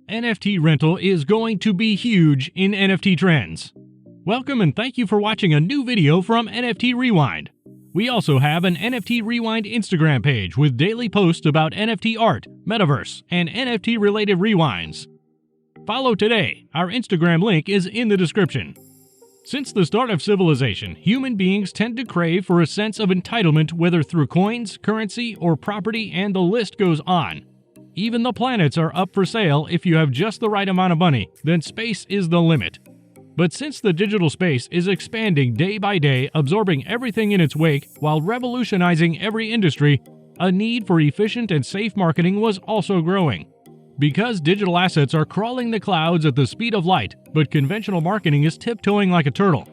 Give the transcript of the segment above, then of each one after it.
NFT rental is going to be huge in NFT trends. Welcome and thank you for watching a new video from NFT Rewind. We also have an NFT Rewind Instagram page with daily posts about NFT art, metaverse, and NFT-related rewinds. Follow today. Our Instagram link is in the description. Since the start of civilization, human beings tend to crave for a sense of entitlement, whether through coins, currency, or property, and the list goes on. Even the planets are up for sale if you have just the right amount of money, then space is the limit. But since the digital space is expanding day by day, absorbing everything in its wake while revolutionizing every industry, a need for efficient and safe marketing was also growing. Because digital assets are crawling the clouds at the speed of light, but conventional marketing is tiptoeing like a turtle.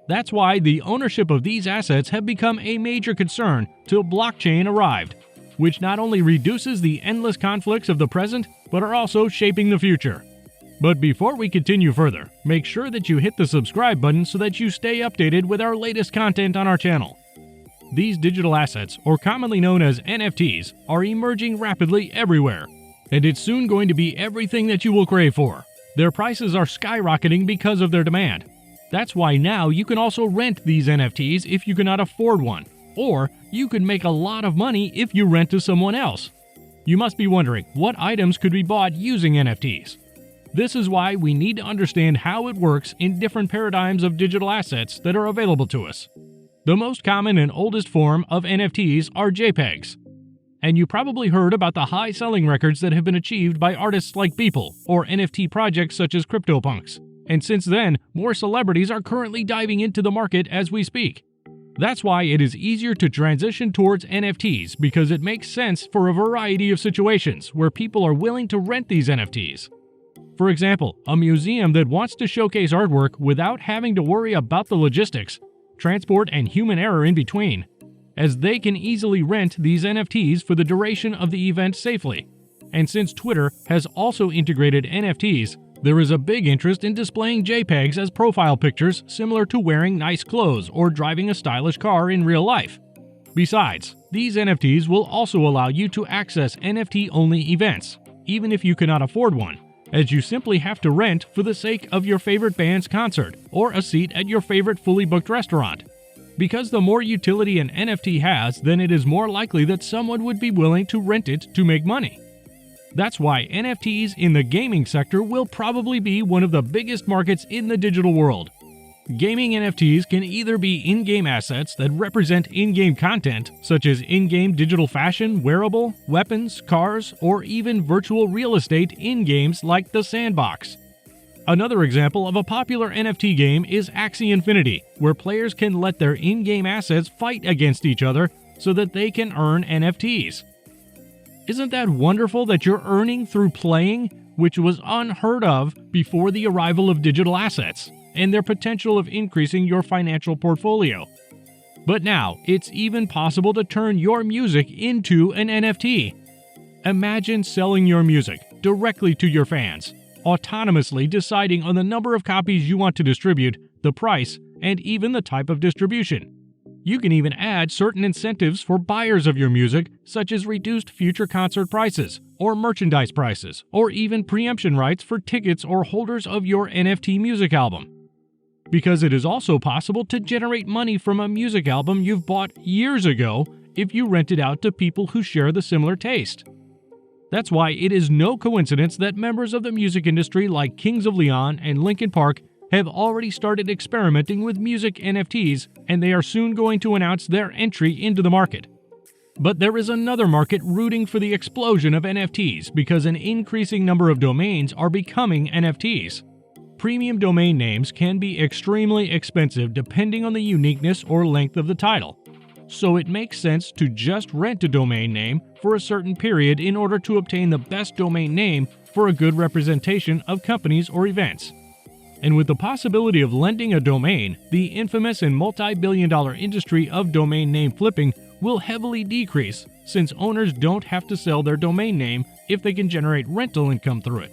That's why the ownership of these assets have become a major concern till blockchain arrived, which not only reduces the endless conflicts of the present, but are also shaping the future. But before we continue further, make sure that you hit the subscribe button so that you stay updated with our latest content on our channel. These digital assets, or commonly known as NFTs, are emerging rapidly everywhere, and it's soon going to be everything that you will crave for. Their prices are skyrocketing because of their demand. That's why now you can also rent these NFTs if you cannot afford one. Or you could make a lot of money if you rent to someone else. You must be wondering, what items could be bought using NFTs? This is why we need to understand how it works in different paradigms of digital assets that are available to us. The most common and oldest form of NFTs are JPEGs. And you probably heard about the high selling records that have been achieved by artists like Beeple or NFT-projects such as CryptoPunks. And since then, more celebrities are currently diving into the market as we speak. That's why it is easier to transition towards NFTs, because it makes sense for a variety of situations where people are willing to rent these NFTs. For example, a museum that wants to showcase artwork without having to worry about the logistics, transport, and human error in between, as they can easily rent these NFTs for the duration of the event safely. And since Twitter has also integrated NFTs, there is a big interest in displaying JPEGs as profile pictures, similar to wearing nice clothes or driving a stylish car in real life. Besides, these NFTs will also allow you to access NFT-only events, even if you cannot afford one, as you simply have to rent for the sake of your favorite band's concert or a seat at your favorite fully booked restaurant. Because the more utility an NFT has, then it is more likely that someone would be willing to rent it to make money. That's why NFTs in the gaming sector will probably be one of the biggest markets in the digital world. Gaming NFTs can either be in-game assets that represent in-game content, such as in-game digital fashion, wearable, weapons, cars, or even virtual real estate in games like The Sandbox. Another example of a popular NFT game is Axie Infinity, where players can let their in-game assets fight against each other so that they can earn NFTs. Isn't that wonderful that you're earning through playing, which was unheard of before the arrival of digital assets and their potential of increasing your financial portfolio? But now, it's even possible to turn your music into an NFT. Imagine selling your music directly to your fans, autonomously deciding on the number of copies you want to distribute, the price, and even the type of distribution. You can even add certain incentives for buyers of your music, such as reduced future concert prices, or merchandise prices, or even preemption rights for tickets or holders of your NFT music album. Because it is also possible to generate money from a music album you've bought years ago if you rent it out to people who share the similar taste. That's why it is no coincidence that members of the music industry like Kings of Leon and Linkin Park have already started experimenting with music NFTs, and they are soon going to announce their entry into the market. But there is another market rooting for the explosion of NFTs because an increasing number of domains are becoming NFTs. Premium domain names can be extremely expensive depending on the uniqueness or length of the title. So it makes sense to just rent a domain name for a certain period in order to obtain the best domain name for a good representation of companies or events. And with the possibility of lending a domain, the infamous and multi-billion-dollar industry of domain name flipping will heavily decrease, since owners don't have to sell their domain name if they can generate rental income through it.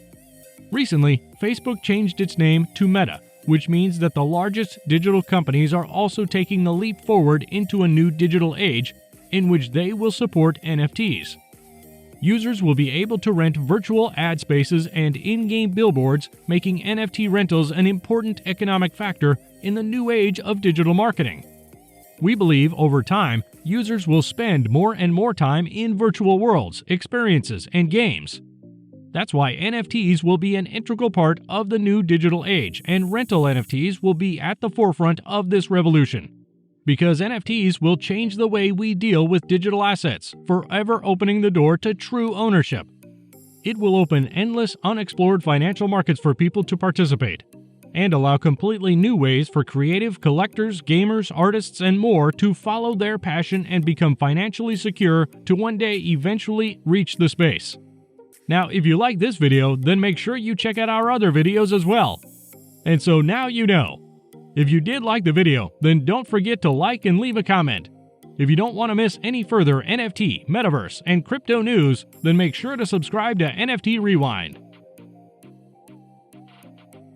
Recently, Facebook changed its name to Meta, which means that the largest digital companies are also taking the leap forward into a new digital age in which they will support NFTs. Users will be able to rent virtual ad spaces and in-game billboards, making NFT rentals an important economic factor in the new age of digital marketing. We believe over time, users will spend more and more time in virtual worlds, experiences, and games. That's why NFTs will be an integral part of the new digital age, and rental NFTs will be at the forefront of this revolution. Because NFTs will change the way we deal with digital assets, forever opening the door to true ownership. It will open endless, unexplored financial markets for people to participate, and allow completely new ways for creative collectors, gamers, artists, and more to follow their passion and become financially secure to one day eventually reach the space. Now, if you like this video, then make sure you check out our other videos as well. And so now you know. If you did like the video, then don't forget to like and leave a comment. If you don't want to miss any further NFT, metaverse, and crypto news, then make sure to subscribe to NFT Rewind.